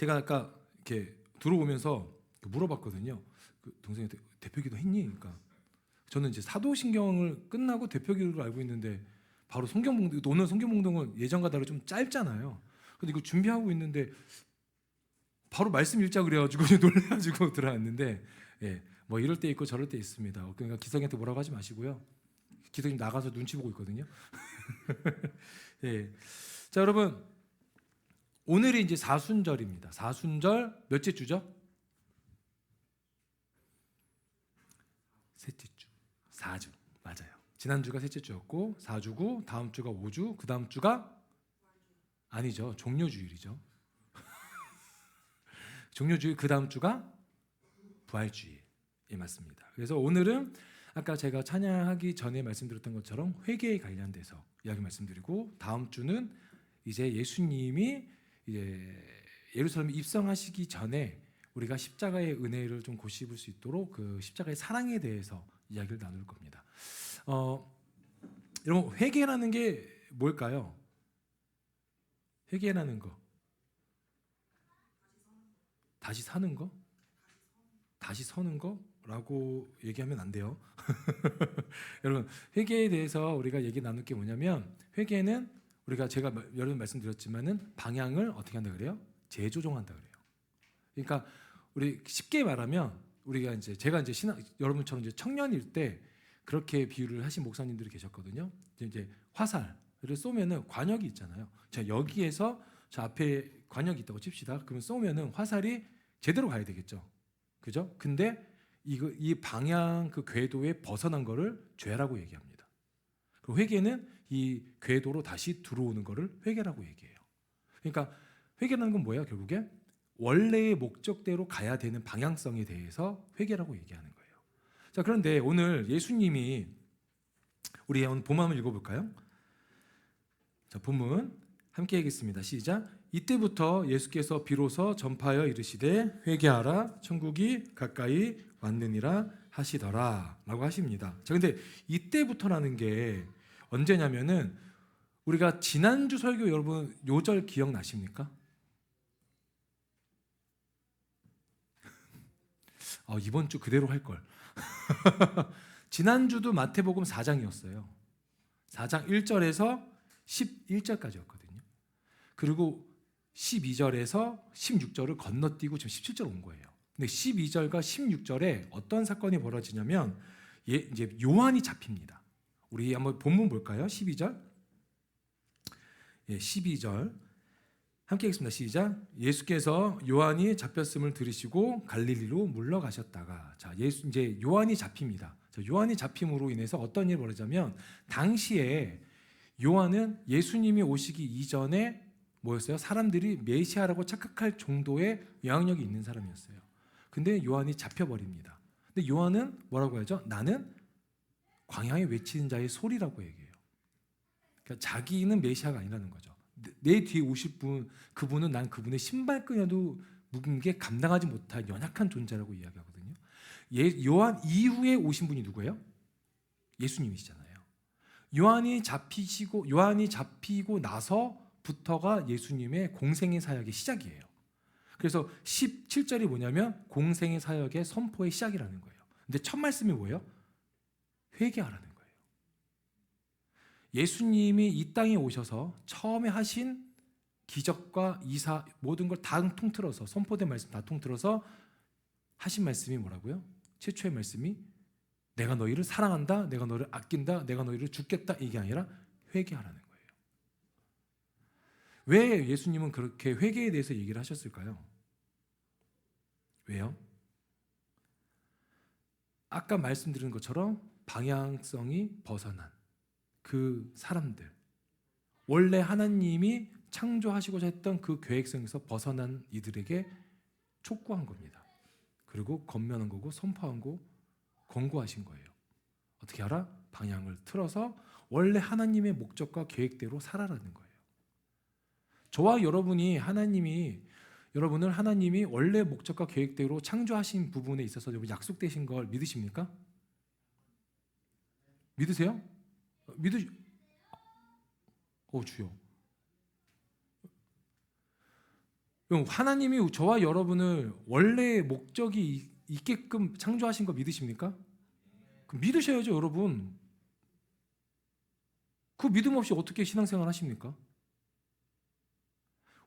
제가 아까 이렇게 들어오면서 물어봤거든요. 그 동생한테 대표기도 했니? 그러니까 저는 이제 사도신경을 끝나고 대표기도를 알고 있는데 바로 성경봉동, 오늘 성경봉동은 예전과 다르게 좀 짧잖아요. 근데 이거 준비하고 있는데 바로 말씀 읽자 그래가지고 놀래가지고 들어왔는데, 예, 뭐 이럴 때 있고 저럴 때 있습니다. 그러니까 기성이한테 뭐라고 하지 마시고요. 기성이 나가서 눈치 보고 있거든요. 예, 자 여러분, 오늘이 이제 사순절입니다. 사순절 몇째 주죠? 셋째 주, 4주 맞아요. 지난주가 셋째 주였고 4주고 다음 주가 5주, 그 다음 주가 아니죠. 종료주일이죠. 종료주일, 그 다음 주가 부활주일. 예, 맞습니다. 그래서 오늘은 아까 제가 찬양하기 전에 말씀드렸던 것처럼 회개에 관련돼서 이야기 말씀드리고, 다음 주는 이제 예수님이 이제 예루살렘에 입성하시기 전에 우리가 십자가의 은혜를 좀 고집을 수 있도록 그 십자가의 사랑에 대해서 이야기를 나눌 겁니다. 여러분, 회개라는 게 뭘까요? 회개라는 거, 다시 사는 거? 다시 서는 거라고 얘기하면 안 돼요. 여러분, 회개에 대해서 우리가 얘기 나눌 게 뭐냐면, 회개는 우리가 제가 여러 번 말씀드렸지만은 방향을 어떻게 한다 그래요? 재조정한다 그래요. 그러니까 우리 쉽게 말하면 우리가 이제 제가 이제 여러분처럼 이제 청년일 때 그렇게 비유를 하신 목사님들이 계셨거든요. 이제 화살을 쏘면은 관역이 있잖아요. 자, 여기에서 저 앞에 관역이 있다고 칩시다. 그러면 쏘면은 화살이 제대로 가야 되겠죠. 그죠? 근데 이 방향 그 궤도에 벗어난 거를 죄라고 얘기합니다. 그 회개는 이 궤도로 다시 들어오는 거를 회개라고 얘기해요. 그러니까 회개라는 건 뭐예요? 결국에 원래의 목적대로 가야 되는 방향성에 대해서 회개라고 얘기하는 거예요. 자, 그런데 오늘 예수님이, 우리 오늘 본문 한번 읽어볼까요? 자, 본문 함께 읽겠습니다. 시작. 이때부터 예수께서 비로소 전파하여 이르시되 회개하라 천국이 가까이 왔느니라 하시더라 라고 하십니다. 자, 근데 이때부터라는 게 언제냐면은 우리가 지난주 설교 여러분 요절 기억나십니까? 이번 주 그대로 할 걸. 지난주도 마태복음 4장이었어요. 4장 1절에서 11절까지였거든요. 그리고 12절에서 16절을 건너뛰고 지금 17절 온 거예요. 근데 12절과 16절에 어떤 사건이 벌어지냐면 이제 요한이 잡힙니다. 우리 한번 본문 볼까요? 12절. 예, 12절. 함께 읽겠습니다. 시작. 예수께서 요한이 잡혔음을 들으시고 갈릴리로 물러가셨다가, 자, 이제 요한이 잡힙니다. 자, 요한이 잡힘으로 인해서 어떤 일이 벌어지냐면, 당시에 요한은 예수님이 오시기 이전에 뭐였어요? 사람들이 메시아라고 착각할 정도의 영향력이 있는 사람이었어요. 근데 요한이 잡혀버립니다. 근데 요한은 뭐라고 하죠? 나는 광야에 외치는 자의 소리라고 얘기해요. 그러니까 자기는 메시아가 아니라는 거죠. 내 뒤에 오실 분, 그분은 난 그분의 신발끈에도 묵은 게 감당하지 못할 연약한 존재라고 이야기하거든요. 요한 이후에 오신 분이 누구예요? 예수님이시잖아요. 요한이 잡히고 나서부터가 예수님의 공생의 사역의 시작이에요. 그래서 17절이 뭐냐면 공생의 사역의 선포의 시작이라는 거예요. 근데 첫 말씀이 뭐예요? 회개하라는 거예요. 예수님이 이 땅에 오셔서 처음에 하신 기적과 이사 모든 걸 다 통틀어서, 선포된 말씀 다 통틀어서 하신 말씀이 뭐라고요? 최초의 말씀이 내가 너희를 사랑한다, 내가 너를 아낀다, 내가 너희를 죽겠다, 이게 아니라 회개하라는 거예요. 왜 예수님은 그렇게 회개에 대해서 얘기를 하셨을까요? 왜요? 아까 말씀드린 것처럼 방향성이 벗어난 그 사람들, 원래 하나님이 창조하시고자 했던 그 계획성에서 벗어난 이들에게 촉구한 겁니다. 그리고 권면한 거고 선포한 거, 권고하신 거예요. 어떻게 하라? 방향을 틀어서 원래 하나님의 목적과 계획대로 살아라는 거예요. 저와 여러분을 하나님이 원래 목적과 계획대로 창조하신 부분에 있어서 약속되신 걸 믿으십니까? 믿으세요? 주여. 하나님이 저와 여러분을 원래 목적이 있게끔 창조하신 거 믿으십니까? 믿으셔야죠, 여러분. 그 믿음 없이 어떻게 신앙생활 하십니까?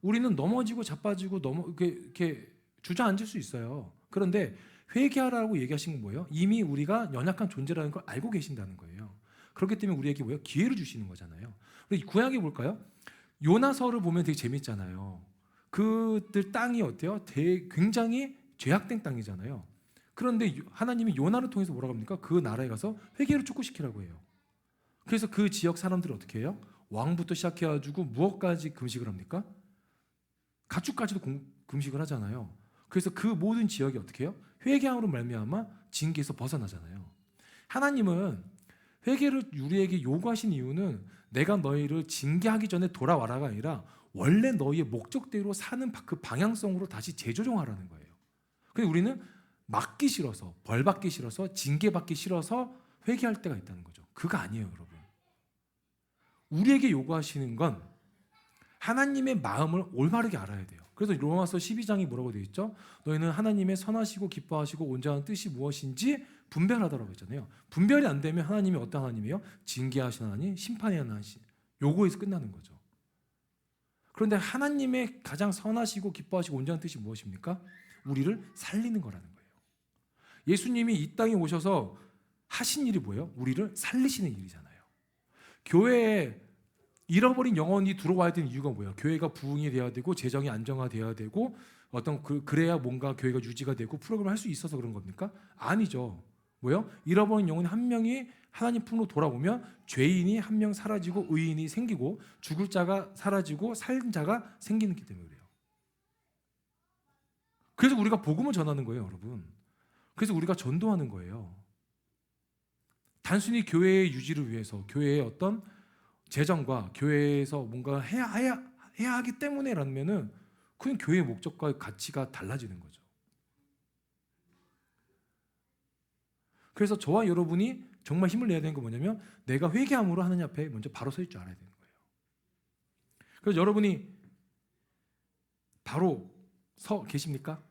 우리는 넘어지고 자빠지고 이렇게 주저앉을 수 있어요. 그런데 회개하라고 얘기하신 건 뭐예요? 이미 우리가 연약한 존재라는 걸 알고 계신다는 거예요. 그렇기 때문에 우리에게 뭐예요? 기회를 주시는 거잖아요. 우리 구약에 볼까요? 요나서를 보면 되게 재밌잖아요. 그들 땅이 어때요? 굉장히 죄악된 땅이잖아요. 그런데 하나님이 요나를 통해서 뭐라고 합니까? 그 나라에 가서 회개를 촉구시키라고 해요. 그래서 그 지역 사람들은 어떻게 해요? 왕부터 시작해가지고 무엇까지 금식을 합니까? 가축까지도 금식을 하잖아요. 그래서 그 모든 지역이 어떻게 해요? 회개함으로 말미암아 징계에서 벗어나잖아요. 하나님은 회개를 우리에게 요구하신 이유는 내가 너희를 징계하기 전에 돌아와라가 아니라 원래 너희의 목적대로 사는 그 방향성으로 다시 재조정하라는 거예요. 근데 우리는 맞기 싫어서, 벌받기 싫어서, 징계받기 싫어서 회개할 때가 있다는 거죠. 그거 아니에요, 여러분. 우리에게 요구하시는 건 하나님의 마음을 올바르게 알아야 돼요. 그래서 로마서 12장이 뭐라고 되어 있죠? 너희는 하나님의 선하시고 기뻐하시고 온전한 뜻이 무엇인지 분별하더라고 했잖아요. 분별이 안 되면 하나님이 어떤 하나님이에요? 징계하시는 하나님, 심판의 하나님, 요거에서 끝나는 거죠. 그런데 하나님의 가장 선하시고 기뻐하시고 온전한 뜻이 무엇입니까? 우리를 살리는 거라는 거예요. 예수님이 이 땅에 오셔서 하신 일이 뭐예요? 우리를 살리시는 일이잖아요. 교회에 잃어버린 영혼이 들어와야 되는 이유가 뭐예요? 교회가 부흥이 돼야 되고 재정이 안정화돼야 되고 그래야 뭔가 교회가 유지가 되고 프로그램을 할 수 있어서 그런 겁니까? 아니죠. 뭐예요? 잃어버린 영혼이 한 명이 하나님 품으로 돌아오면 죄인이 한 명 사라지고 의인이 생기고 죽을 자가 사라지고 살 자가 생기는 기 때문에 그래요. 그래서 우리가 복음을 전하는 거예요, 여러분. 그래서 우리가 전도하는 거예요. 단순히 교회의 유지를 위해서 교회의 어떤 재정과 교회에서 뭔가 해야 하기 때문에라면은 그건 교회의 목적과 가치가 달라지는 거죠. 그래서 저와 여러분이 정말 힘을 내야 되는 건 뭐냐면 내가 회개함으로 하나님 앞에 먼저 바로 설 줄 알아야 되는 거예요. 그래서 여러분이 바로 서 계십니까?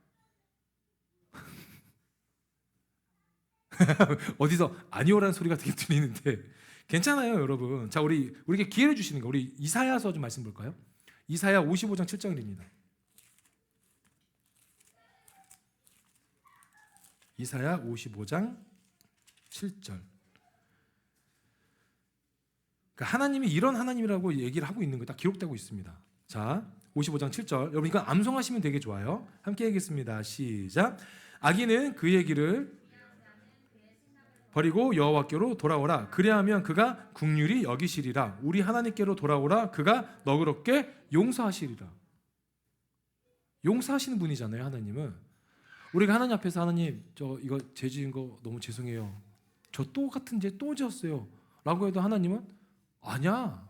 어디서 아니오라는 소리가 되게 들리는데 괜찮아요, 여러분. 자, 우리에게 기회를 주시는 거. 우리 이사야서 좀 말씀 볼까요? 이사야 55장 7절입니다. 이사야 55장 7절. 그러니까 하나님이 이런 하나님이라고 얘기를 하고 있는 거 다 기록되고 있습니다. 자, 55장 7절. 여러분 이거 암송하시면 되게 좋아요. 함께 하겠습니다. 시작. 악인은 그의 길을 버리고 여호와께로 돌아오라. 그래야하면 그가 긍휼히 여기시리라. 우리 하나님께로 돌아오라. 그가 너그럽게 용서하시리라. 용서하시는 분이잖아요, 하나님은. 우리가 하나님 앞에서 하나님, 저 이거 죄 지은 거 너무 죄송해요. 저 또 같은 죄 또 지었어요. 라고 해도 하나님은 아니야.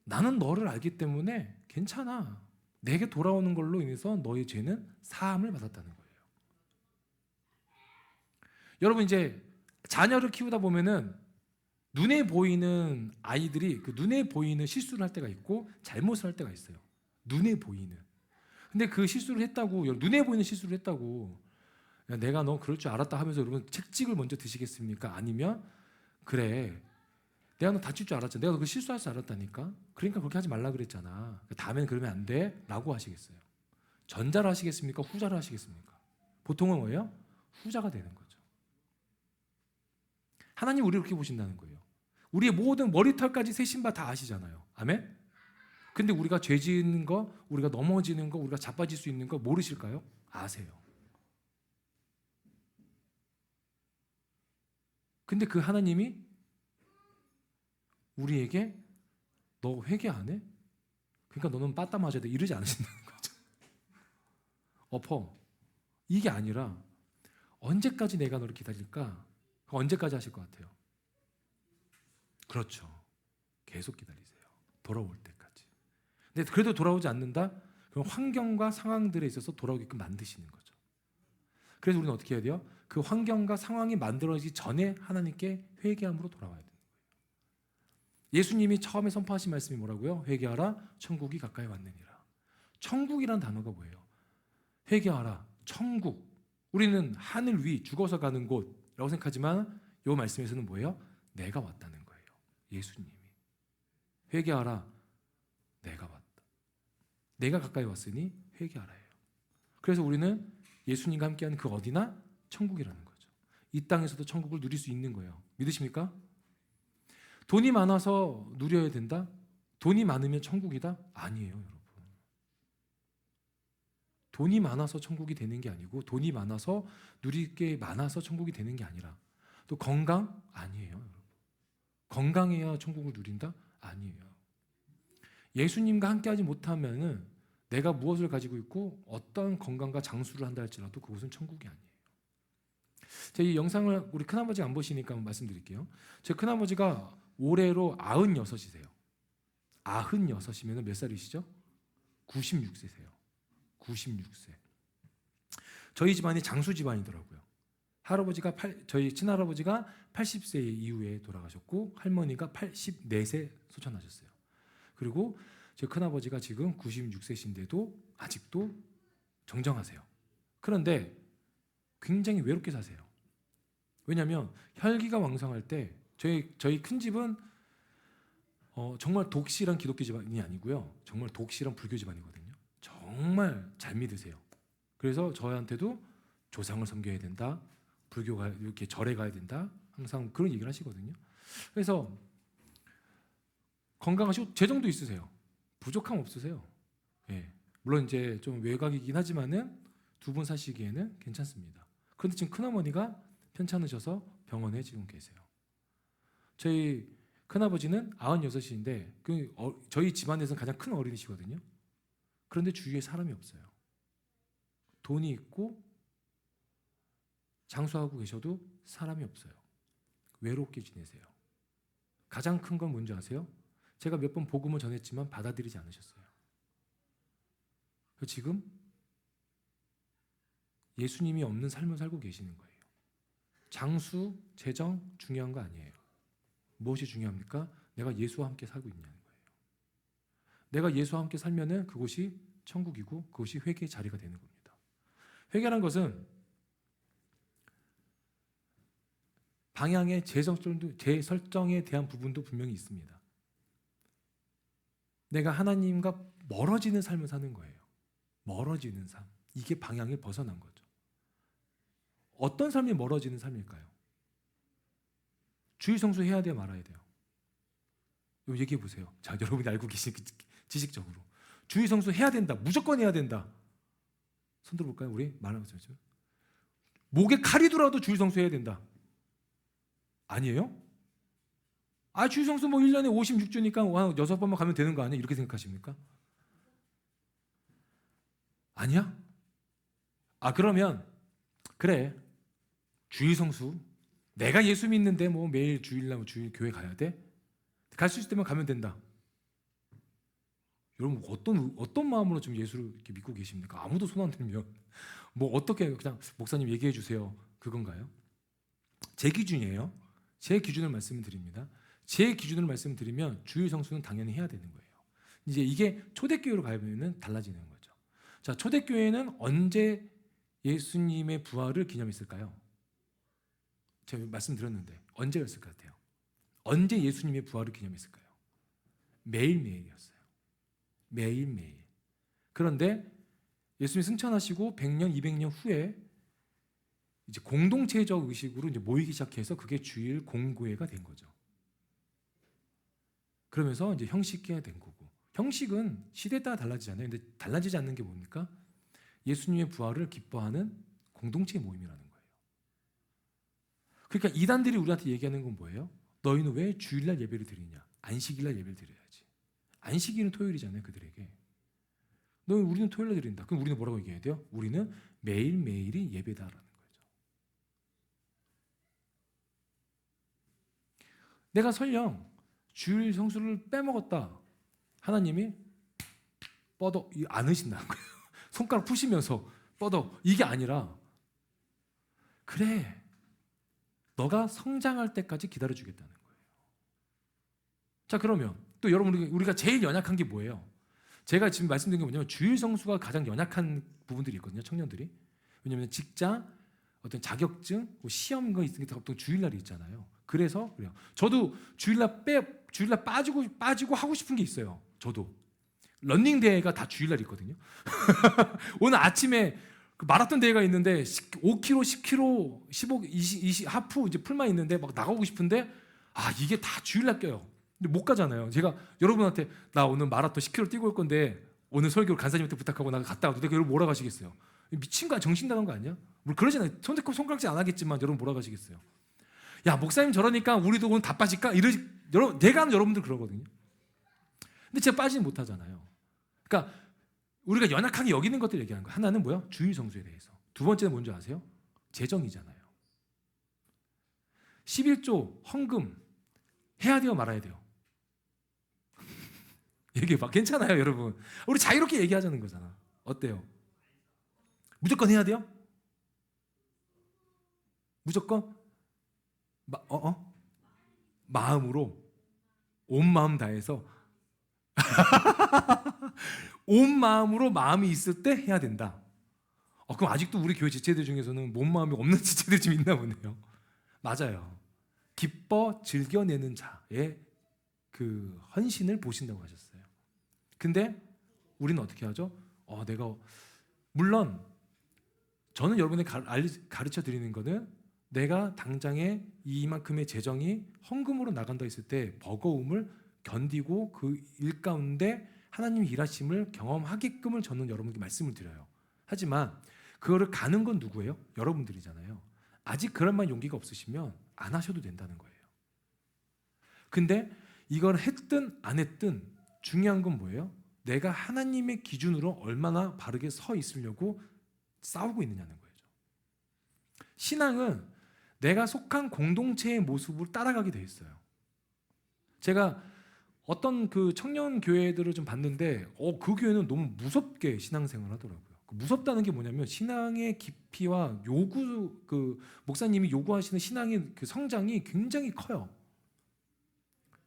나는 너를 알기 때문에 괜찮아. 내게 돌아오는 걸로 인해서 너의 죄는 사함을 받았다는 거예요. 여러분 이제 자녀를 키우다 보면은 눈에 보이는 아이들이 그 눈에 보이는 실수를 할 때가 있고 잘못을 할 때가 있어요. 눈에 보이는. 근데 그 실수를 했다고 눈에 보이는 실수를 했다고 야, 내가 너 그럴 줄 알았다 하면서 여러분 책찍을 먼저 드시겠습니까? 아니면 그래 내가 너 다칠 줄 알았잖아. 내가 너 그 실수할 줄 알았다니까. 그러니까 그렇게 하지 말라 그랬잖아. 다음엔 그러면 안 돼 라고 하시겠어요? 전자를 하시겠습니까? 후자를 하시겠습니까? 보통은 뭐예요? 후자가 되는 거죠. 하나님 우리를 그렇게 보신다는 거예요. 우리의 모든 머리털까지 세신 바 다 아시잖아요. 아멘? 근데 우리가 죄 지는 거, 우리가 넘어지는 거, 우리가 자빠질 수 있는 거 모르실까요? 아세요. 근데 그 하나님이 우리에게 너 회개 안 해? 그러니까 너는 빠따 맞아야 돼. 이러지 않으신다는 거죠. 엎어. 이게 아니라 언제까지 내가 너를 기다릴까? 언제까지 하실 것 같아요? 그렇죠. 계속 기다리세요. 돌아올 때까지. 근데 그래도 돌아오지 않는다? 그럼 환경과 상황들에 있어서 돌아오게끔 만드시는 거죠. 그래서 우리는 어떻게 해야 돼요? 그 환경과 상황이 만들어지기 전에 하나님께 회개함으로 돌아와야 돼요. 예수님이 처음에 선포하신 말씀이 뭐라고요? 회개하라 천국이 가까이 왔느니라. 천국이란 단어가 뭐예요? 회개하라. 천국. 우리는 하늘 위 죽어서 가는 곳이라고 생각하지만 이 말씀에서는 뭐예요? 내가 왔다는 거예요. 예수님이. 회개하라. 내가 왔다. 내가 가까이 왔으니 회개하라예요. 그래서 우리는 예수님과 함께하는 그 어디나 천국이라는 거죠. 이 땅에서도 천국을 누릴 수 있는 거예요. 믿으십니까? 돈이 많아서 누려야 된다? 돈이 많으면 천국이다? 아니에요, 여러분. 돈이 많아서 천국이 되는 게 아니고 돈이 많아서 누릴 게 많아서 천국이 되는 게 아니라 또 건강? 아니에요, 여러분. 건강해야 천국을 누린다? 아니에요. 예수님과 함께하지 못하면은 내가 무엇을 가지고 있고 어떤 건강과 장수를 한다 할지라도 그곳은 천국이 아니에요. 제가 이 영상을 우리 큰아버지 안 보시니까 한번 말씀드릴게요. 제 큰아버지가 올해로 96이세요. 96이면 몇 살이시죠? 96세세요. 96세. 저희 집안이 장수 집안이더라고요. 저희 친할아버지가 80세 이후에 돌아가셨고 할머니가 84세 소천하셨어요. 그리고 제 큰아버지가 지금 96세신데도 아직도 정정하세요. 그런데 굉장히 외롭게 사세요. 왜냐하면 혈기가 왕성할 때 저희 큰 집은 정말 독실한 기독교 집안이 아니고요. 정말 독실한 불교 집안이거든요. 정말 잘 믿으세요. 그래서 저한테도 조상을 섬겨야 된다. 불교가 이렇게 절에 가야 된다. 항상 그런 얘기를 하시거든요. 그래서 건강하시고 재정도 있으세요. 부족함 없으세요. 예. 물론 이제 좀 외곽이긴 하지만은 두 분 사시기에는 괜찮습니다. 그런데 지금 큰어머니가 편찮으셔서 병원에 지금 계세요. 저희 큰아버지는 96인데 저희 집안에서는 가장 큰 어린이시거든요. 그런데 주위에 사람이 없어요. 돈이 있고 장수하고 계셔도 사람이 없어요. 외롭게 지내세요. 가장 큰 건 뭔지 아세요? 제가 몇 번 복음을 전했지만 받아들이지 않으셨어요. 지금 예수님이 없는 삶을 살고 계시는 거예요. 장수, 재정 중요한 거 아니에요. 무엇이 중요합니까? 내가 예수와 함께 살고 있냐는 거예요. 내가 예수와 함께 살면은 그곳이 천국이고 그것이 회개의 자리가 되는 겁니다. 회개라는 것은 방향의 재설정에 대한 부분도 분명히 있습니다. 내가 하나님과 멀어지는 삶을 사는 거예요. 멀어지는 삶. 이게 방향을 벗어난 거죠. 어떤 삶이 멀어지는 삶일까요? 주일 성수해야 돼요, 말아야 돼요? 얘기해 보세요. 자, 여러분이 알고 계신 지식적으로. 주일 성수해야 된다. 무조건 해야 된다. 손 들어볼까요? 우리 말하는 거죠. 목에 칼이 들어도 주일 성수해야 된다. 아니에요? 주일 성수 1년에 56주니까 6번만 가면 되는 거 아니야? 이렇게 생각하십니까? 아니야? 그러면 그래. 주일 성수. 내가 예수 믿는데 매일 주일 교회 가야 돼? 갈 수 있을 때만 가면 된다. 여러분 어떤 마음으로 지금 예수를 이렇게 믿고 계십니까? 아무도 손 안 들면 어떻게 그냥 목사님 얘기해 주세요. 그건가요? 제 기준이에요. 제 기준을 말씀드립니다. 제 기준을 말씀드리면 주일 성수는 당연히 해야 되는 거예요. 이제 이게 초대교회로 가면 달라지는 거죠. 자, 초대교회는 언제 예수님의 부활을 기념했을까요? 제가 말씀드렸는데 언제였을 것 같아요? 언제 예수님의 부활을 기념했을까요? 매일매일이었어요. 매일매일. 그런데 예수님이 승천하시고 100년, 200년 후에 이제 공동체적 의식으로 이제 모이기 시작해서 그게 주일 공교회가 된 거죠. 그러면서 이제 형식화가 된 거고, 형식은 시대에 따라 달라지잖아요. 근데 달라지지 않는 게 뭡니까? 예수님의 부활을 기뻐하는 공동체 모임이라는 거예요. 그러니까 이단들이 우리한테 얘기하는 건 뭐예요? 너희는 왜 주일날 예배를 드리냐? 안식일날 예배를 드려야지. 안식일은 토요일이잖아요, 그들에게. 우리는 토요일날 드린다. 그럼 우리는 뭐라고 얘기해야 돼요? 우리는 매일매일이 예배다라는 거죠. 내가 설령 주일 성수를 빼먹었다. 하나님이 뻗어 안 하신다는 거예요. 손가락 푸시면서 뻗어. 이게 아니라 그래. 너가 성장할 때까지 기다려주겠다는 거예요. 자, 그러면 또 여러분 우리가 제일 연약한 게 뭐예요? 제가 지금 말씀드린 게 뭐냐면 주일 성수가 가장 연약한 부분들이 있거든요. 청년들이. 왜냐하면 직장, 어떤 자격증, 뭐 시험 거 있으니까 보통 주일날이 있잖아요. 그래서 그래요. 저도 주일날 빠지고 하고 싶은 게 있어요. 저도 런닝 대회가 다 주일날 있거든요. 오늘 아침에 그 마라톤 대회가 있는데 5km, 10km, 15, 20 하프 이제 풀만 있는데 막 나가고 싶은데 이게 다 주일날 껴요. 근데 못 가잖아요. 제가 여러분한테 나 오늘 마라톤 10km 뛰고 올 건데 오늘 설교를 간사님한테 부탁하고 나 갔다 와도 내가 여러분 뭐라 가시겠어요? 미친 거야, 정신 나간 거 아니야? 뭐 그러잖아요. 손가락질 안 하겠지만 여러분 뭐라 가시겠어요? 야, 목사님 저러니까 우리도 오늘 다 빠질까? 내가 하는 여러분들 그러거든요. 근데 제가 빠지지 못하잖아요. 그러니까 우리가 연약하게 여기는 것들 얘기하는 거예요. 하나는 뭐야? 주일 성수에 대해서. 두 번째는 뭔지 아세요? 재정이잖아요. 11조 헌금 해야 돼요, 말아야 돼요? 얘기해봐. 괜찮아요, 여러분. 우리 자유롭게 얘기하자는 거잖아. 어때요? 무조건 해야 돼요? 무조건? 마음으로 온 마음 다해서 온 마음으로 마음이 있을 때 해야 된다. 그럼 아직도 우리 교회 지체들 중에서는 몸 마음이 없는 지체들이 좀 있나 보네요. 맞아요. 기뻐 즐겨내는 자의 그 헌신을 보신다고 하셨어요. 근데 우리는 어떻게 하죠? 물론 저는 여러분에게 가르쳐 드리는 거는 내가 당장에 이만큼의 재정이 헌금으로 나간다 했을 때 버거움을 견디고 그 일 가운데 하나님의 일하심을 경험하게끔을 저는 여러분께 말씀을 드려요. 하지만 그거를 가는 건 누구예요? 여러분들이잖아요. 아직 그럴 만한 용기가 없으시면 안 하셔도 된다는 거예요. 근데 이걸 했든 안 했든 중요한 건 뭐예요? 내가 하나님의 기준으로 얼마나 바르게 서 있으려고 싸우고 있느냐는 거예요. 신앙은 내가 속한 공동체의 모습을 따라가게 돼 있어요. 제가 어떤 그 청년 교회들을 좀 봤는데 그 교회는 너무 무섭게 신앙생활을 하더라고요. 무섭다는 게 뭐냐면 신앙의 깊이와 그 목사님이 요구하시는 신앙의 그 성장이 굉장히 커요.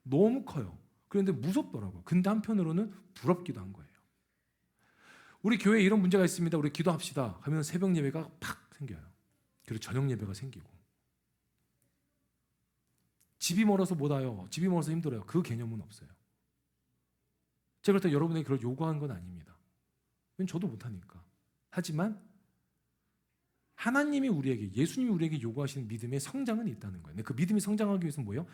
너무 커요. 그런데 무섭더라고요. 근데 한편으로는 부럽기도 한 거예요. 우리 교회에 이런 문제가 있습니다. 우리 기도합시다 하면 새벽 예배가 팍 생겨요. 그리고 저녁 예배가 생기고. 집이 멀어서 못 와요. 집이 멀어서 힘들어요. 그 개념은 없어요. 제가 그렇다고 여러분에게 그걸 요구한 건 아닙니다. 저도 못하니까. 하지만 하나님이 우리에게, 예수님이 우리에게 요구하시는 믿음의 성장은 있다는 거예요. 근데 그 믿음이 성장하기 위해서는 뭐예요?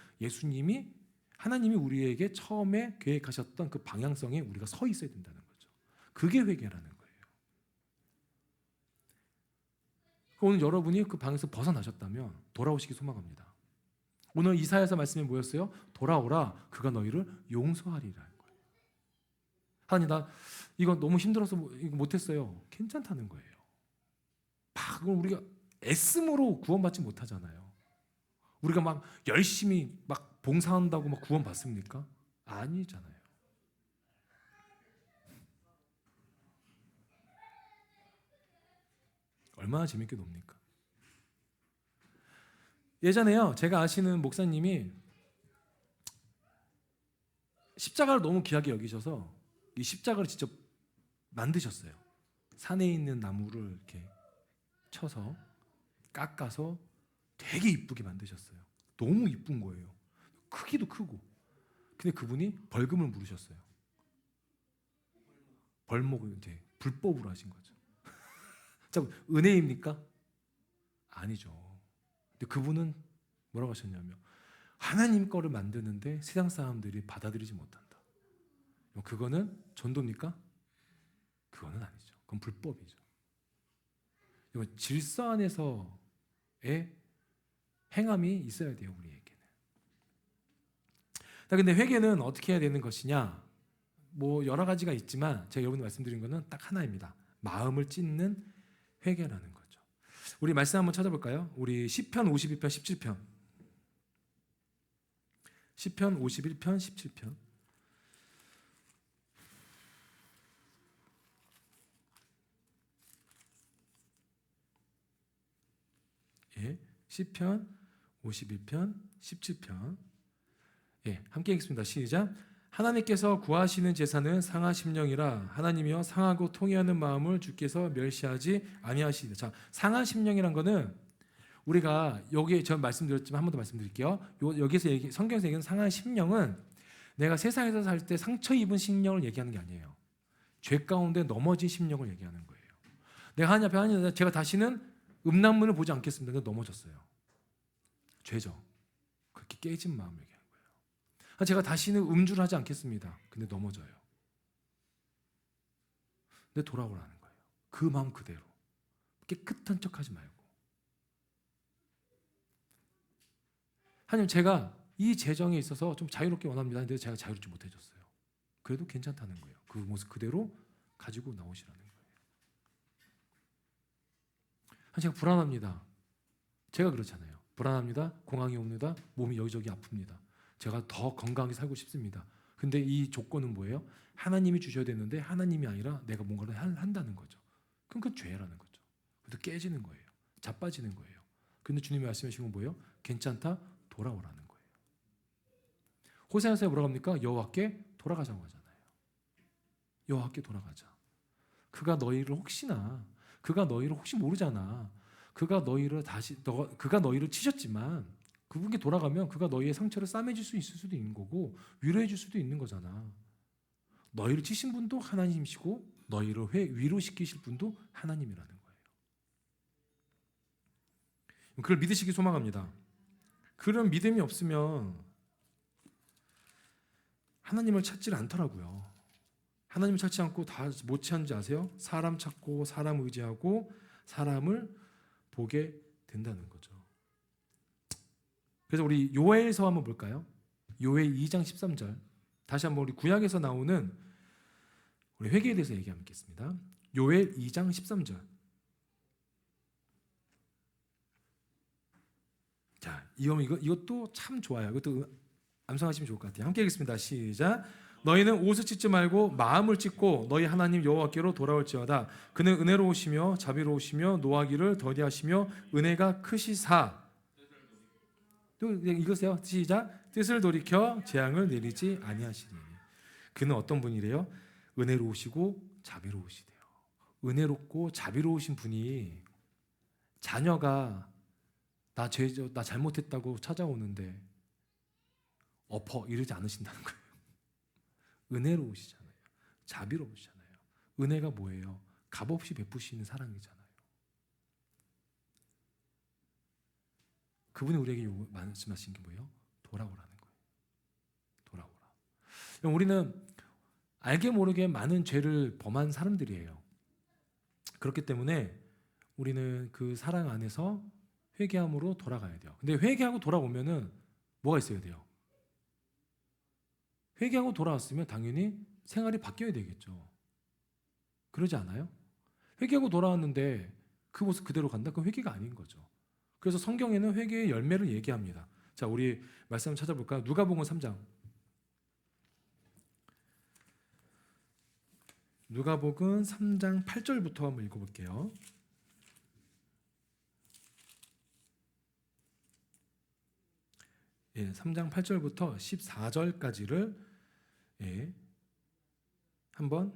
하나님이 우리에게 처음에 계획하셨던 그 방향성에 우리가 서 있어야 된다는 거죠. 그게 회개라는 거예요. 오늘 여러분이 그 방에서 벗어나셨다면 돌아오시기 소망합니다. 오늘 이사야서 말씀이 뭐였어요? 돌아오라, 그가 너희를 용서하리라. 하나님, 나 이거 너무 힘들어서 이거 못했어요. 괜찮다는 거예요. 그건 우리가 애씀으로 구원받지 못하잖아요. 우리가 막 열심히 막 봉사한다고 막 구원 받습니까? 아니잖아요. 얼마나 재밌게 놉니까? 예전에요, 제가 아시는 목사님이 십자가를 너무 귀하게 여기셔서 이 십자가를 직접 만드셨어요. 산에 있는 나무를 이렇게 쳐서 깎아서 되게 이쁘게 만드셨어요. 너무 이쁜 거예요. 크기도 크고. 근데 그분이 벌금을 물으셨어요. 벌목을 이제 불법으로 하신 거죠. 자, 은혜입니까? 아니죠. 근데 그분은 뭐라고 하셨냐면 하나님 거를 만드는데 세상 사람들이 받아들이지 못한다. 그거는 전도입니까? 그거는 아니죠. 그건 불법이죠. 이건 질서 안에서의 행함이 있어야 돼요, 우리에게는. 근데 회개는 어떻게 해야 되는 것이냐? 뭐 여러 가지가 있지만 제가 여러분께 말씀드린 거는 딱 하나입니다. 마음을 찢는 회개라는 거죠. 우리 말씀 한번 찾아볼까요? 우리 시편 52편 17편. 시편 51편 17편. 예, 시편 51편 17편. 예, 함께 읽겠습니다. 시작. 하나님께서 구하시는 제사는 상하심령이라 하나님이여 상하고 통회하는 마음을 주께서 멸시하지 아니하시리라. 자, 상하심령이란 거는 우리가 여기에 전 말씀드렸지만 한 번 더 말씀드릴게요. 여기서 성경에서 얘기하는 상하심령은 내가 세상에서 살 때 상처 입은 심령을 얘기하는 게 아니에요. 죄 가운데 넘어진 심령을 얘기하는 거예요. 내가 하나님 앞에 하나님 제가 다시는 음란물을 보지 않겠습니다. 근데 넘어졌어요. 죄죠. 그렇게 깨진 마음을 얘기하는 거예요. 제가 다시는 음주를 하지 않겠습니다. 근데 넘어져요. 근데 돌아오라는 거예요. 그 마음 그대로. 깨끗한 척하지 말고. 하나님 제가 이 재정에 있어서 좀 자유롭게 원합니다. 근데 제가 자유롭지 못해졌어요. 그래도 괜찮다는 거예요. 그 모습 그대로 가지고 나오시라는 거예요. 제가 불안합니다. 제가 그렇잖아요. 불안합니다. 공황이 옵니다. 몸이 여기저기 아픕니다. 제가 더 건강하게 살고 싶습니다. 근데 이 조건은 뭐예요? 하나님이 주셔야 되는데 하나님이 아니라 내가 뭔가를 한다는 거죠. 그럼 그건 죄라는 거죠. 그래도 깨지는 거예요. 자빠지는 거예요. 근데 주님이 말씀하신 건 뭐예요? 괜찮다. 돌아오라는 거예요. 호세아서에 뭐라고 합니까? 여호와께 돌아가자고 하잖아요. 여호와께 돌아가자. 그가 너희를 혹시 모르잖아. 그가 너희를 치셨지만 그분께 돌아가면 그가 너희의 상처를 싸매줄 수 있을 수도 있는 거고 위로해 줄 수도 있는 거잖아. 너희를 치신 분도 하나님이시고 너희를 위로시키실 분도 하나님이라는 거예요. 그걸 믿으시기 소망합니다. 그런 믿음이 없으면 하나님을 찾질 않더라고요. 하나님을 찾지 않고 다 못 찾는지 아세요? 사람 찾고 사람 의지하고 사람을 보게 된다는 거죠. 그래서 우리 요엘서 한번 볼까요? 요엘 2장 13절. 다시 한번 우리 구약에서 나오는 우리 회개에 대해서 얘기하겠습니다. 요엘 2장 13절. 자, 이것도 참 좋아요. 이것도 암송하시면 좋을 것 같아요. 함께 읽겠습니다. 시작. 너희는 옷을 찢지 말고 마음을 찢고 너희 하나님 여호와께로 돌아올지어다. 그는 은혜로우시며 자비로우시며 노하기를 더디하시며 은혜가 크시사. 또 읽으세요. 시작. 뜻을 돌이켜 재앙을 내리지 아니하시니. 그는 어떤 분이래요? 은혜로우시고 자비로우시대요. 은혜롭고 자비로우신 분이 자녀가 나 잘못했다고 찾아오는데 엎어 이러지 않으신다는 거예요. 은혜로우시잖아요. 자비로우시잖아요. 은혜가 뭐예요? 값없이 베푸시는 사랑이잖아요. 그분이 우리에게 말씀하신 게 뭐예요? 돌아오라는 거예요. 돌아오라. 우리는 알게 모르게 많은 죄를 범한 사람들이에요. 그렇기 때문에 우리는 그 사랑 안에서 회개함으로 돌아가야 돼요. 근데 회개하고 돌아오면은 뭐가 있어야 돼요? 회개하고 돌아왔으면 당연히 생활이 바뀌어야 되겠죠. 그러지 않아요? 회개하고 돌아왔는데 그 모습 그대로 간다? 그건 회개가 아닌 거죠. 그래서 성경에는 회개의 열매를 얘기합니다. 자, 우리 말씀 찾아볼까요? 누가복음 3장. 누가복음 3장 8절부터 한번 읽어볼게요. 예, 3장 8절부터 14절까지를 한번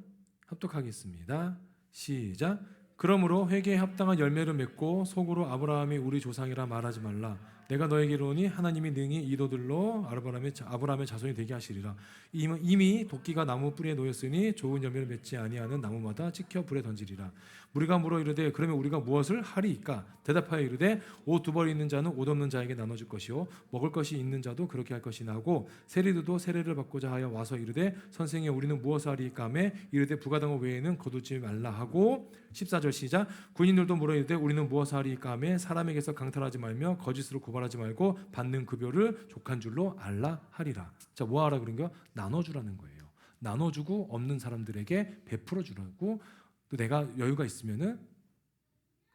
합독하겠습니다. 시작. 그러므로 회개에 합당한 열매를 맺고 속으로 아브라함이 우리 조상이라 말하지 말라. 내가 너에게 이르노니 하나님이 능히 이도들로 아브라함의 자손이 되게 하시리라. 이미 도끼가 나무 뿌리에 놓였으니 좋은 열매를 맺지 아니하는 나무마다 찍혀 불에 던지리라. 우리가 물어 이르되 그러면 우리가 무엇을 하리이까? 대답하여 이르되 옷 두 벌 있는 자는 옷 없는 자에게 나눠줄 것이요 먹을 것이 있는 자도 그렇게 할 것이나 하고 세리들도 세례를 받고자 하여 와서 이르되 선생님 우리는 무엇을 하리이까 하매 이르되 부가당어 외에는 거두지 말라 하고 14절 시작. 군인들도 물어 이르되 우리는 무엇을 하리이까 하매 사람에게서 강탈하지 말며 거짓으로 고발하지 말고 받는 급여를 족한 줄로 알라 하리라. 자, 뭐 하라 그런 거요? 나눠주라는 거예요. 나눠주고 없는 사람들에게 베풀어 주라고. 또 내가 여유가 있으면은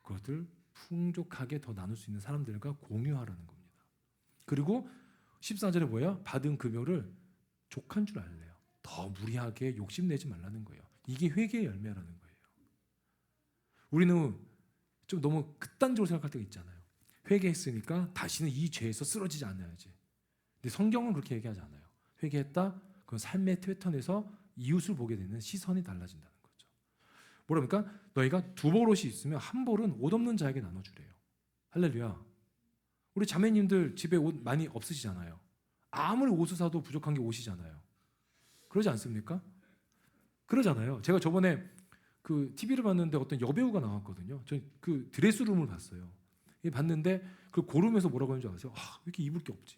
그것들 풍족하게 더 나눌 수 있는 사람들과 공유하라는 겁니다. 그리고 14절에 뭐예요? 받은 급여를 족한 줄 알래요. 더 무리하게 욕심내지 말라는 거예요. 이게 회개의 열매라는 거예요. 우리는 좀 너무 극단적으로 생각할 때가 있잖아요. 회개했으니까 다시는 이 죄에서 쓰러지지 않아야지. 근데 성경은 그렇게 얘기하지 않아요. 회개했다? 그건 그 삶의 패턴에서 이웃을 보게 되는 시선이 달라진다는 거죠. 뭐랍니까? 너희가 두 버릇이 있으면 한 벌은 옷 없는 자에게 나눠주래요. 할렐루야. 우리 자매님들 집에 옷 많이 없으시잖아요. 아무리 옷을 사도 부족한 게 옷이잖아요. 그러지 않습니까? 그러잖아요. 제가 저번에 그 TV를 봤는데 어떤 여배우가 나왔거든요. 저 그 드레스룸을 봤어요. 봤는데 그걸 고르면서 뭐라고 하는 줄 아세요? 왜 이렇게 입을 게 없지?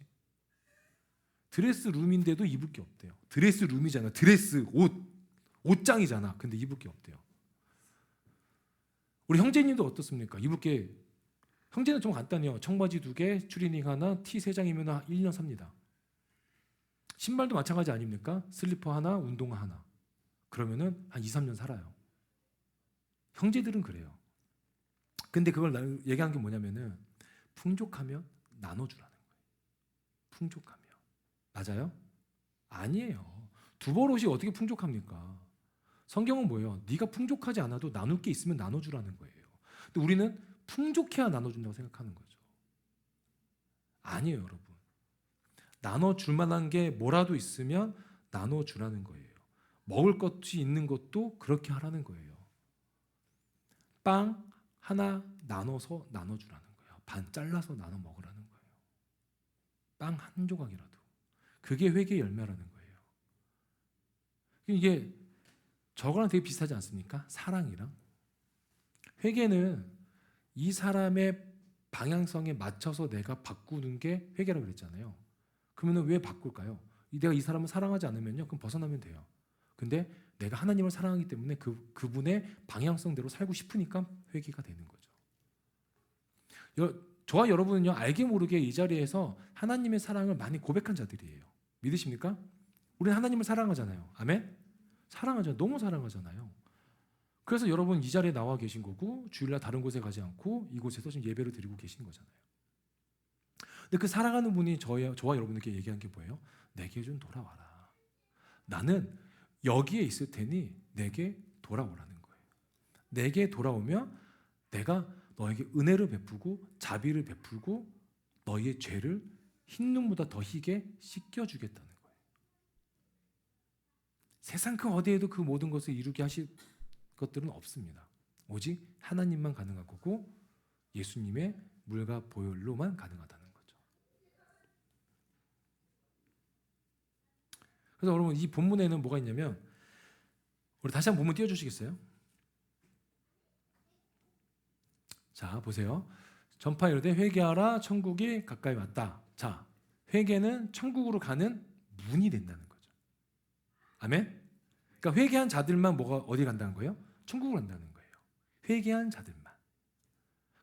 드레스룸인데도 입을 게 없대요. 드레스룸이잖아. 드레스, 옷장이잖아. 근데 입을 게 없대요. 우리 형제님도 어떻습니까? 입을 게, 형제는 좀 간단해요. 청바지 2개, 추리닝 하나, 티 3장이면 1년 삽니다. 신발도 마찬가지 아닙니까? 슬리퍼 하나, 운동화 하나. 그러면은 한 2, 3년 살아요. 형제들은 그래요. 근데 그걸 얘기한 게 뭐냐면은 풍족하면 나눠주라는 거예요. 풍족하면. 맞아요? 아니에요. 두 버릇이 어떻게 풍족합니까? 성경은 뭐예요? 네가 풍족하지 않아도 나눌 게 있으면 나눠주라는 거예요. 근데 우리는 풍족해야 나눠준다고 생각하는 거죠. 아니에요, 여러분. 나눠줄 만한 게 뭐라도 있으면 나눠주라는 거예요. 먹을 것이 있는 것도 그렇게 하라는 거예요. 빵 하나 나눠서 나눠주라는 거예요. 반 잘라서 나눠 먹으라는 거예요. 빵 한 조각이라도. 그게 회개의 열매라는 거예요. 이게 저거랑 되게 비슷하지 않습니까? 사랑이랑. 회개는 이 사람의 방향성에 맞춰서 내가 바꾸는 게 회개라고 그랬잖아요. 그러면 왜 바꿀까요? 내가 이 사람을 사랑하지 않으면요, 그럼 벗어나면 돼요. 근데 내가 하나님을 사랑하기 때문에 그분의 방향성대로 살고 싶으니까 회개가 되는 거죠. 저와 여러분은요, 알게 모르게 이 자리에서 하나님의 사랑을 많이 고백한 자들이에요. 믿으십니까? 우리는 하나님을 사랑하잖아요. 아멘? 사랑하잖아요. 너무 사랑하잖아요. 그래서 여러분 이 자리에 나와 계신 거고, 주일날 다른 곳에 가지 않고 이곳에서 지금 예배를 드리고 계신 거잖아요. 근데 그 사랑하는 분이 저와 여러분에게 얘기한 게 뭐예요? 내게 좀 돌아와라. 나는 여기에 있을 테니 내게 돌아오라는 거예요. 내게 돌아오면 내가 너에게 은혜를 베푸고 자비를 베풀고 너희의 죄를 흰 눈보다 더 희게 씻겨주겠다는 거예요. 세상 그 어디에도 그 모든 것을 이루게 하실 것들은 없습니다. 오직 하나님만 가능한 거고 예수님의 물과 보혈로만 가능하다는 거죠. 그래서 여러분 이 본문에는 뭐가 있냐면, 우리 다시 한번 본문 띄워주시겠어요? 자, 보세요. 전파 이르되 회개하라, 천국이 가까이 왔다. 자, 회개는 천국으로 가는 문이 된다는 거죠. 아멘? 그러니까 회개한 자들만 어디 간다는 거예요? 천국을 간다는 거예요. 회개한 자들만.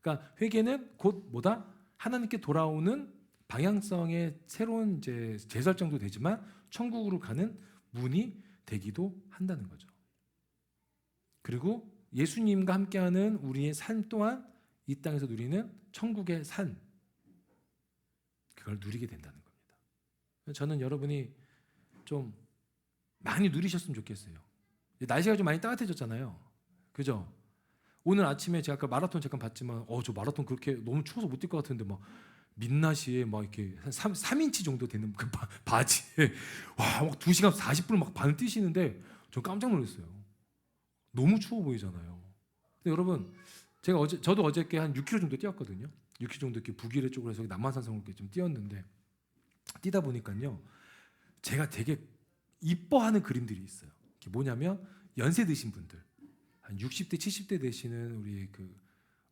그러니까 회개는 곧 뭐다? 하나님께 돌아오는 방향성의 새로운 재설정도 되지만 천국으로 가는 문이 되기도 한다는 거죠. 그리고 예수님과 함께하는 우리의 삶 또한 이 땅에서 누리는 천국의 산, 그걸 누리게 된다는 겁니다. 저는 여러분이 좀 많이 누리셨으면 좋겠어요. 날씨가 좀 많이 따뜻해졌잖아요. 그죠? 오늘 아침에 제가 아까 마라톤 잠깐 봤지만 저 마라톤 그렇게 너무 추워서 못 뛸 것 같은데 막 민낯이에 막 이렇게 한 3인치 정도 되는 그 바지에 막 2시간 40분을 막 반을 뛰시는데 저 깜짝 놀랐어요. 너무 추워 보이잖아요. 근데 여러분 저도 어저께 한 6km 정도 뛰었거든요. 6km 정도 이렇게 북이래 쪽으로 해서 남한산성을 이렇게 좀 뛰었는데 뛰다 보니까요, 제가 되게 이뻐하는 그림들이 있어요. 그게 뭐냐면 연세 드신 분들, 한 60대, 70대 되시는 우리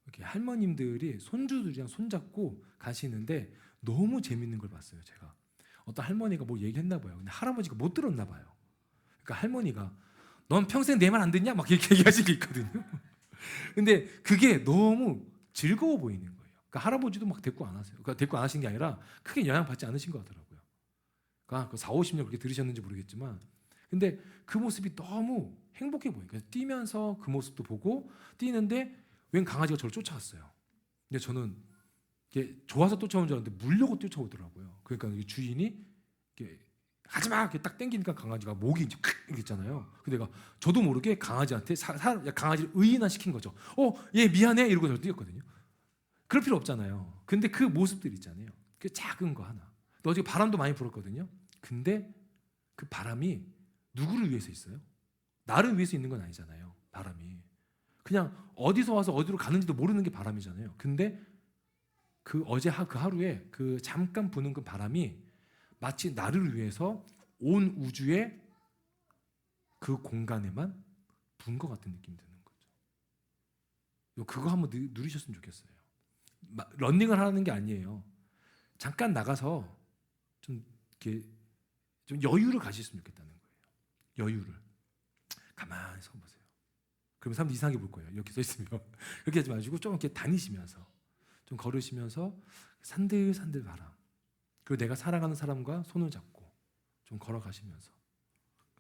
이렇게 할머님들이 손주들이랑 손잡고 가시는데 너무 재밌는 걸 봤어요. 제가 어떤 할머니가 뭐 얘기했나 봐요. 근데 할아버지가 못 들었나 봐요. 그러니까 할머니가 넌 평생 내 말 안 듣냐? 막 이렇게 얘기하신 게 있거든요. 근데 그게 너무 즐거워 보이는 거예요. 그러니까 할아버지도 막 대꾸 안 하세요. 그러니까 대꾸 안 하신 게 아니라 크게 영향받지 않으신 것 같더라고요. 그러니까 4, 50년 그렇게 들으셨는지 모르겠지만, 근데 그 모습이 너무 행복해 보여요. 그래서 뛰면서 그 모습도 보고 뛰는데 웬 강아지가 저를 쫓아왔어요. 근데 저는 이게 좋아서 쫓아온 줄 알았는데 물려고 쫓아오더라고요. 그러니까 주인이 이렇게 하지마 이렇게 딱 당기니까 강아지가 목이 이제 이렇게 있잖아요. 근데 내가 저도 모르게 강아지한테 강아지를 의인화시킨 거죠. 얘 미안해 이러고 저 뛰었거든요. 그럴 필요 없잖아요. 근데 그 모습들 있잖아요. 그 작은 거 하나. 어제 바람도 많이 불었거든요. 근데 그 바람이 누구를 위해서 있어요? 나를 위해서 있는 건 아니잖아요. 바람이 그냥 어디서 와서 어디로 가는지도 모르는 게 바람이잖아요. 근데 그 어제 그 하루에 그 잠깐 부는 그 바람이 마치 나를 위해서 온 우주의 그 공간에만 분 것 같은 느낌이 드는 거죠. 그거 한번 누리셨으면 좋겠어요. 런닝을 하는 게 아니에요. 잠깐 나가서 좀 이렇게 좀 여유를 가지셨으면 좋겠다는 거예요. 여유를. 가만히 서 보세요. 그러면 사람들 이상하게 볼 거예요. 이렇게 서 있으면. 그렇게 하지 마시고 좀 이렇게 다니시면서 좀 걸으시면서 산들산들 바람. 그리고 내가 사랑하는 사람과 손을 잡고 좀 걸어가시면서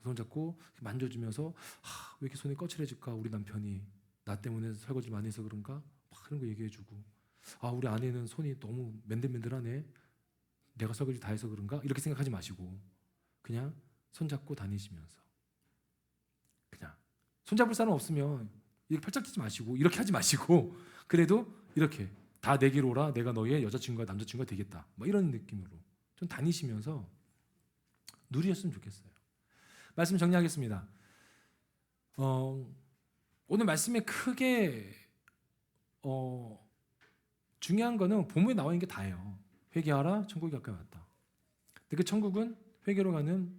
손 잡고 만져주면서 왜 이렇게 손이 거칠해질까? 우리 남편이 나 때문에 설거지 많이 해서 그런가? 막 그런 거 얘기해주고 우리 아내는 손이 너무 맨들맨들하네. 내가 설거지 다 해서 그런가? 이렇게 생각하지 마시고 그냥 손 잡고 다니시면서 그냥 손 잡을 사람 없으면 이렇게 팔짱 끼지 마시고 이렇게 하지 마시고 그래도 이렇게 다 내게로 오라. 내가 너의 여자친구가 남자친구가 되겠다. 뭐 이런 느낌으로 좀 다니시면서 누리셨으면 좋겠어요. 말씀 정리하겠습니다. 오늘 말씀에 크게 중요한 거는 본문에 나와 있는 게 다예요. 회개하라, 천국이 가까이 왔다. 근데 그 천국은 회개로 가는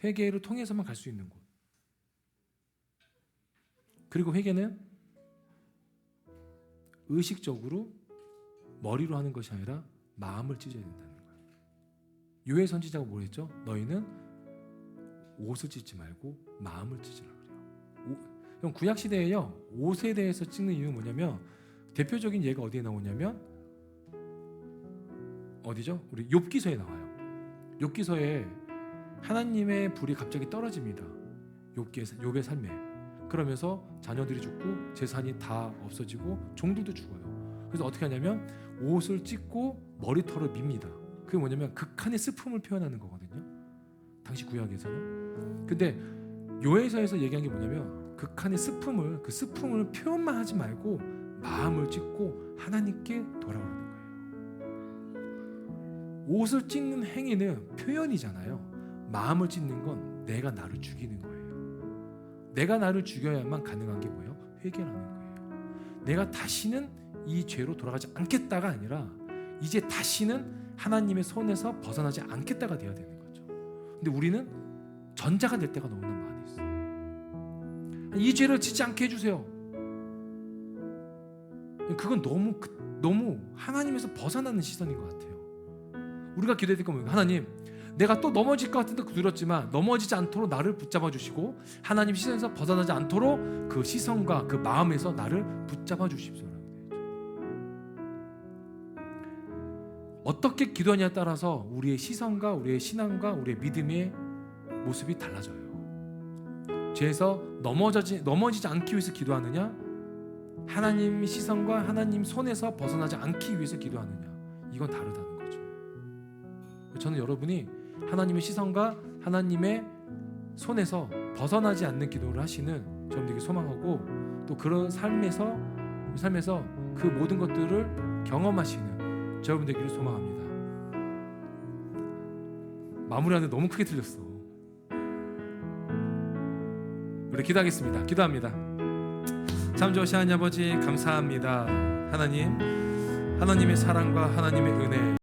회개를 통해서만 갈 수 있는 곳. 그리고 회개는 의식적으로 머리로 하는 것이 아니라 마음을 찢어야 된다는 거예요. 요엘 선지자가 뭐 했죠? 너희는 옷을 찢지 말고 마음을 찢으라 그래요. 구약 시대에요. 옷에 대해서 찢는 이유는 뭐냐면 대표적인 예가 어디에 나오냐면 어디죠? 우리 욥기서에 나와요. 욥기서에 하나님의 불이 갑자기 떨어집니다. 욥의 삶에. 그러면서 자녀들이 죽고 재산이 다 없어지고 종들도 죽어요. 그래서 어떻게 하냐면 옷을 찢고 머리털을 밉니다. 그게 뭐냐면 극한의 슬픔을 표현하는 거거든요. 당시 구약에서는. 근데 요엘서에서 얘기한 게 뭐냐면 극한의 슬픔을 그 슬픔을 표현만 하지 말고 마음을 찢고 하나님께 돌아오는 거예요. 옷을 찢는 행위는 표현이잖아요. 마음을 찢는 건 내가 나를 죽이는 거예요. 내가 나를 죽여야만 가능한 게 뭐예요? 회개라는 거예요. 내가 다시는 이 죄로 돌아가지 않겠다가 아니라 이제 다시는 하나님의 손에서 벗어나지 않겠다가 돼야 되는 거죠. 근데 우리는 전자가 될 때가 너무나 많이 있어요. 이 죄를 짓지 않게 해주세요. 그건 너무 하나님에서 벗어나는 시선인 것 같아요. 우리가 기도해야 될 건 뭐예요? 하나님, 내가 또 넘어질 것 같은데 두렵지만 넘어지지 않도록 나를 붙잡아 주시고 하나님 시선에서 벗어나지 않도록 그 시선과 그 마음에서 나를 붙잡아 주십시오. 어떻게 기도하냐에 따라서 우리의 시선과 우리의 신앙과 우리의 믿음의 모습이 달라져요. 죄에서 넘어지지 않기 위해서 기도하느냐, 하나님 시선과 하나님 손에서 벗어나지 않기 위해서 기도하느냐, 이건 다르다는 거죠. 저는 여러분이 하나님의 시선과 하나님의 손에서 벗어나지 않는 기도를 하시는 여러분들에게 소망하고, 또 그런 삶에서 그 모든 것들을 경험하시는 여러분 되기를 소망합니다. 마무리하는데 너무 크게 틀렸어. 우리 기도하겠습니다. 기도합니다. 참 좋으신 하나님 아버지, 감사합니다. 하나님의 사랑과 하나님의 은혜,